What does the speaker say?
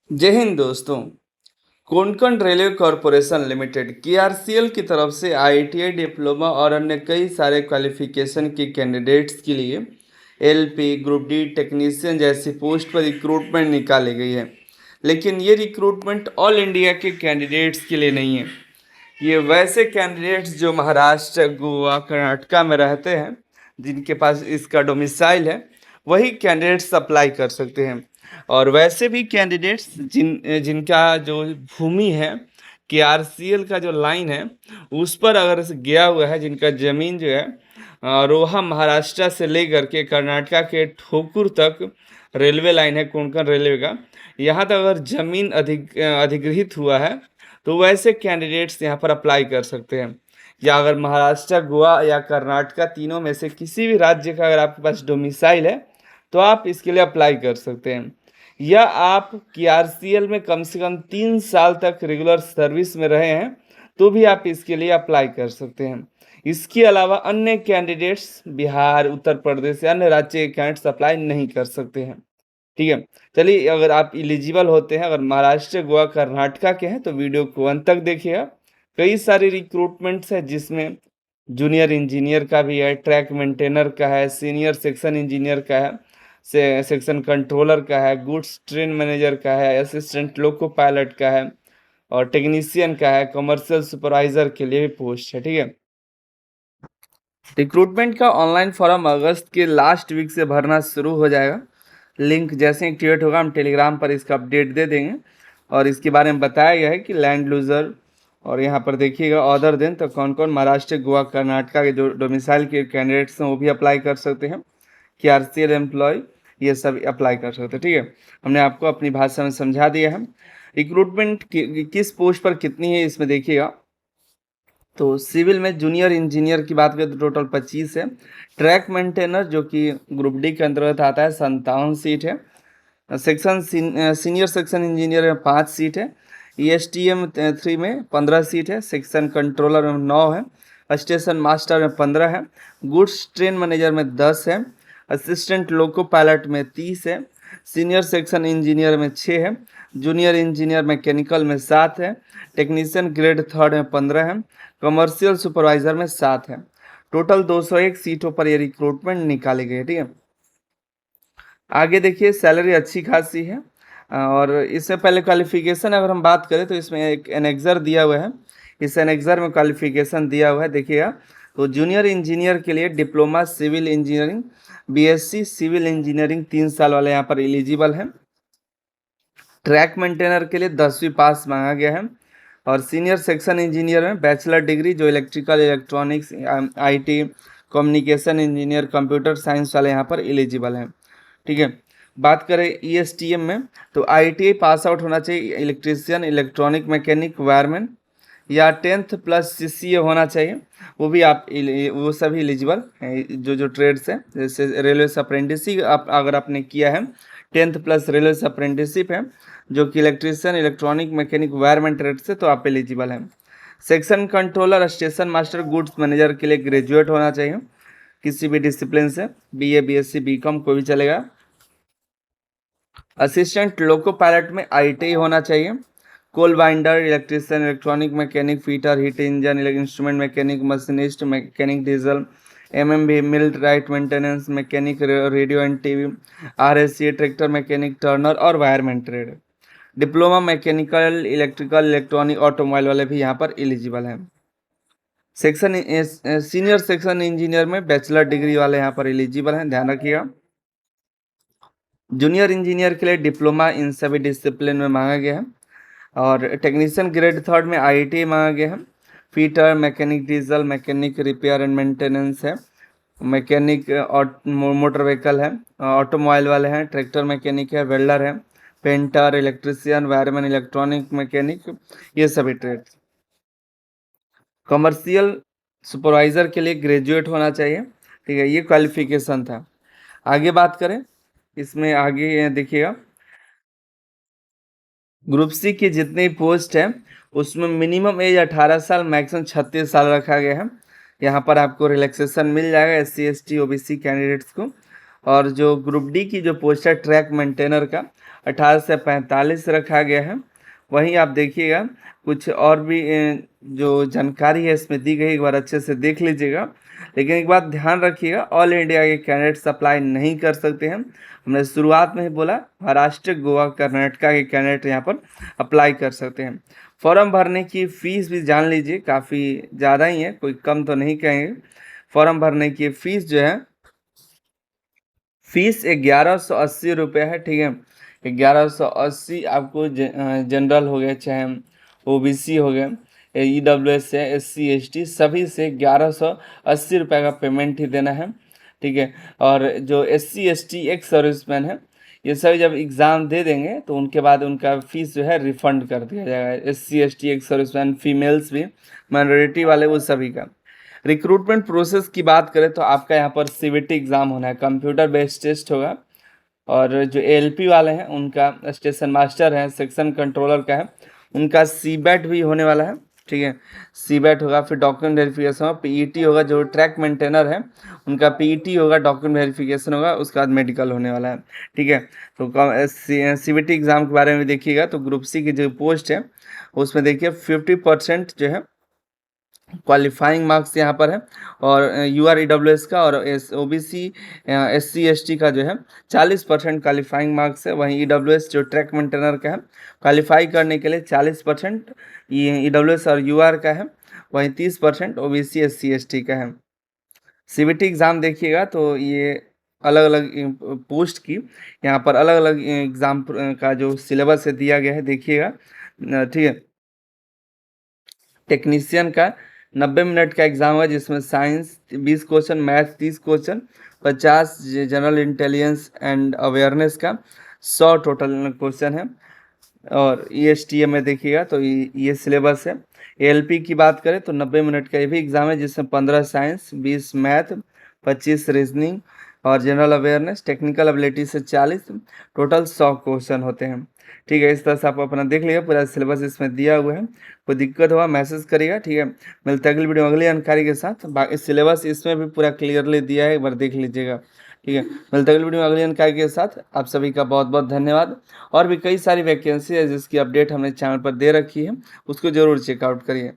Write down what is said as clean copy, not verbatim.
जय हिंद दोस्तों। Konkan railway corporation limited KRCL की तरफ से आईटीआई डिप्लोमा और अन्य कई सारे क्वालिफिकेशन के कैंडिडेट्स के लिए एलपी ग्रुप डी टेक्नीशियन जैसी पोस्ट पर रिक्रूटमेंट निकाली गई है। लेकिन ये रिक्रूटमेंट ऑल इंडिया के कैंडिडेट्स के लिए नहीं है। ये वैसे कैंडिडेट्स जो महाराष्ट्र गोवा कर्नाटका में रहते हैं, जिनके पास इसका डोमिसाइल है, वही कैंडिडेट्स अप्लाई कर सकते हैं। और वैसे भी कैंडिडेट्स जिनका जो भूमि है, केआरसीएल का जो लाइन है उस पर अगर से गया हुआ है, जिनका ज़मीन जो है रोहा महाराष्ट्र से लेकर के कर्नाटका के ठोकुर तक रेलवे लाइन है कोंकण रेलवे का, यहाँ तक अगर ज़मीन अधिग्रहित हुआ है तो वैसे कैंडिडेट्स यहाँ पर अप्लाई कर सकते हैं। या अगर महाराष्ट्र गोवा या कर्नाटका तीनों में से किसी भी राज्य का अगर आपके पास डोमिसाइल है तो आप इसके लिए अप्लाई कर सकते हैं। या आप केआरसीएल में कम से कम 3 साल तक रेगुलर सर्विस में रहे हैं तो भी आप इसके लिए अप्लाई कर सकते हैं। इसके अलावा अन्य कैंडिडेट्स बिहार, उत्तर प्रदेश या अन्य राज्य के कैंडिडेट्स अप्लाई नहीं कर सकते हैं। ठीक है, चलिए, अगर आप एलिजिबल होते हैं, अगर महाराष्ट्र गोवा कर्नाटका के हैं तो वीडियो को अंत तक देखिएगा। कई सारे रिक्रूटमेंट्स है जिसमें जूनियर इंजीनियर का भी है, ट्रैक मेंटेनर का है, सीनियर सेक्शन इंजीनियर का है, सेक्शन कंट्रोलर का है, गुड्स ट्रेन मैनेजर का है, असिस्टेंट लोको पायलट का है और टेक्नीशियन का है, कमर्शियल सुपरवाइजर के लिए भी पोस्ट है। ठीक है, रिक्रूटमेंट का ऑनलाइन फॉर्म अगस्त के लास्ट वीक से भरना शुरू हो जाएगा। लिंक जैसे ही क्रिएट होगा हम टेलीग्राम पर इसका अपडेट दे देंगे। और इसके बारे में बताया गया है कि लैंड लूजर, और यहाँ पर देखिएगा अदर देन, तो कौन कौन महाराष्ट्र गोवा कर्नाटका के जो डोमिसाइल के कैंडिडेट्स हैं वो भी अप्लाई कर सकते हैं। केआरसीएल एम्प्लॉय ये सब अप्लाई कर सकते हैं। ठीक है, हमने आपको अपनी भाषा में समझा दिया है। रिक्रूटमेंट किस पोस्ट पर कितनी है इसमें देखिएगा। तो सिविल में जूनियर इंजीनियर की बात करें तो टोटल 25 है। ट्रैक मेंटेनर जो कि ग्रुप डी के अंतर्गत आता है 57 सीट है। सेक्शन सीनियर सेक्शन इंजीनियर में 5 सीट है। ESTM 3 में 15 सीट है। सेक्शन कंट्रोलर में 9 है। स्टेशन मास्टर में 15 है। गुड्स ट्रेन मैनेजर में 10 है। असिस्टेंट लोको पायलट में 30 है। सीनियर सेक्शन इंजीनियर में 6 है। जूनियर इंजीनियर मैकेनिकल में 7 है। टेक्नीशियन ग्रेड 3 में 15 है। कमर्शियल सुपरवाइजर में 7 है। टोटल 201 सीटों पर ये रिक्रूटमेंट निकाली गई है। ठीक है, आगे देखिए, सैलरी अच्छी खासी है। और इससे पहले क्वालिफिकेशन अगर हम बात करें तो इसमें एक एनेक्जर दिया हुआ है। इस एनेक्जर में क्वालिफिकेशन दिया हुआ है, देखिएगा। तो जूनियर इंजीनियर के लिए diploma civil engineering, BSc civil engineering 3 साल वाले यहाँ पर एलिजिबल हैं। ट्रैक मेंटेनर के लिए 10वीं पास मांगा गया है। और सीनियर सेक्शन इंजीनियर में बैचलर डिग्री, जो electrical, electronics, IT, communication engineer, computer science वाले यहाँ पर एलिजिबल हैं। ठीक है, बात करें ESTM में तो ITI पास आउट होना चाहिए, इलेक्ट्रीशियन, इलेक्ट्रॉनिक मैकेनिक, वायरमैन, या 10th प्लस CCA होना चाहिए। वो भी आप वो सभी एलिजिबल हैं जो जो ट्रेड्स हैं, जैसे रेलवे अप्रेंटिसशिप आप अगर आपने किया है, 10th प्लस रेलवे अप्रेंटिसशिप है जो कि electrician, electronic mechanic, wireman trade से, तो आप एलिजिबल हैं। Section controller, station master, goods manager के लिए ग्रेजुएट होना चाहिए किसी भी डिसिप्लिन से, BA, BSc, BCom कोई भी चलेगा। असिस्टेंट लोको पायलट में ITI होना चाहिए। Coil winder, electrician, electronic mechanic, fitter, heat engine, instrument mechanic, machinist, mechanic diesel, MMB millwright maintenance mechanic, radio and TV, RSC tractor mechanic, turner और wireman trade. Diploma mechanical, electrical, electronic, automobile वाले भी यहाँ पर eligible हैं। Section senior section engineer में bachelor degree वाले यहाँ पर एलिजिबल हैं, ध्यान रखिएगा। जूनियर इंजीनियर के लिए डिप्लोमा इन सभी डिसिप्लिन में मांगा गया है। और टेक्नीशियन ग्रेड 3 में ITI मांगा गया है। Fitter, mechanic diesel, mechanic repair and maintenance है, मैकेनिक मोटर व्हीकल है, ऑटोमोबाइल वाले हैं, ट्रैक्टर मैकेनिक है, वेल्डर है, painter, electrician, wireman, electronic mechanic, ये सभी ट्रेड। कमर्शियल सुपरवाइजर के लिए ग्रेजुएट होना चाहिए। ठीक है, ये क्वालिफिकेशन था। आगे बात करें, इसमें आगे देखिएगा, ग्रुप C की जितनी पोस्ट है उसमें मिनिमम एज 18 साल, मैक्सिमम 36 साल रखा गया है। यहाँ पर आपको रिलैक्सेशन मिल जाएगा SC ST OBC कैंडिडेट्स को। और जो ग्रुप डी की जो पोस्ट है ट्रैक मेंटेनर का 18 से 45 रखा गया है। वहीं आप देखिएगा कुछ और भी जो जानकारी है इसमें दी गई, एक बार अच्छे से देख लीजिएगा। लेकिन एक बात ध्यान रखिएगा, ऑल इंडिया के कैंडिडेट्स अप्लाई नहीं कर सकते हैं। हमने शुरुआत में ही बोला महाराष्ट्र, गोवा, कर्नाटका के कैंडिडेट यहाँ पर अप्लाई कर सकते हैं। फॉर्म भरने की फ़ीस भी जान लीजिए, काफ़ी ज़्यादा ही है, कोई कम तो नहीं कहेंगे। फॉर्म भरने की फ़ीस जो है, फीस 1180 रुपये है, ठीक है। 1180 आपको जनरल हो गया, चाहे ओबीसी हो गया, ईडब्ल्यूएस है, एससी एसटी, सभी से 1180 रुपये का पेमेंट ही देना है, ठीक है। और जो एससी एसटी एक्स सर्विसमैन है, ये सभी जब एग्ज़ाम दे देंगे तो उनके बाद उनका फ़ीस जो है रिफ़ंड कर दिया जाएगा। SC ST ex serviceman, females भी, माइनॉरिटी वाले, वो सभी का। रिक्रूटमेंट प्रोसेस की बात करें तो आपका यहाँ पर सीबीटी एग्ज़ाम होना है, कंप्यूटर बेस्ड टेस्ट होगा। और जो एएलपी वाले हैं उनका, स्टेशन मास्टर है, सेक्शन कंट्रोलर का है, उनका सीबैट भी होने वाला है, ठीक है। सीबैट होगा, फिर डॉक्यूमेंट वेरिफिकेशन होगा, पीईटी होगा। जो ट्रैक मेंटेनर है उनका पीईटी होगा, डॉक्यूमेंट वेरिफिकेशन होगा, उसके बाद मेडिकल होने वाला है, ठीक है। तो सीबीटी एग्ज़ाम के बारे में देखिएगा तो ग्रुप सी की जो पोस्ट है उसमें देखिए 50% जो है क्वालिफाइंग मार्क्स यहाँ पर है। और UR EWS का और OBC SC ST का जो है 40% क्वालिफाइंग मार्क्स है। वहीं EWS जो ट्रैक मेंटेनर का है, क्वालिफाई करने के लिए 40% EWS और UR का है, वहीं 30% OBC SC ST का है। CBT एग्ज़ाम देखिएगा तो ये अलग अलग पोस्ट की यहाँ पर अलग अलग एग्ज़ाम का जो सिलेबस है दिया गया है, देखिएगा, ठीक है। टेक्नीशियन का 90 मिनट का एग्ज़ाम है, जिसमें science 20 question, math 30 question, 50 general intelligence and awareness का 100 टोटल क्वेश्चन है। और ESTM में देखिएगा तो ये सिलेबस है। ALP की बात करें तो 90 मिनट का ये भी एग्ज़ाम है, जिसमें 15 साइंस, 20 मैथ, 25 रीजनिंग और जनरल अवेयरनेस, टेक्निकल एबिलिटी से 40, टोटल 100 क्वेश्चन होते हैं, ठीक है। इस तरह से आप अपना देख लीजिए, पूरा सिलेबस इसमें दिया हुआ है। कोई दिक्कत हुआ मैसेज करिएगा, ठीक है। मिलते हैं अगली वीडियो में अगली जानकारी के साथ। बाकी सिलेबस इसमें भी पूरा क्लियरली दिया है, एक बार देख लीजिएगा, ठीक है। मिलते हैं अगली वीडियो में अगली जानकारी के साथ। आप सभी का बहुत बहुत धन्यवाद। और भी कई सारी वैकेंसी है जिसकी अपडेट हमने चैनल पर दे रखी है, उसको ज़रूर चेकआउट करिए।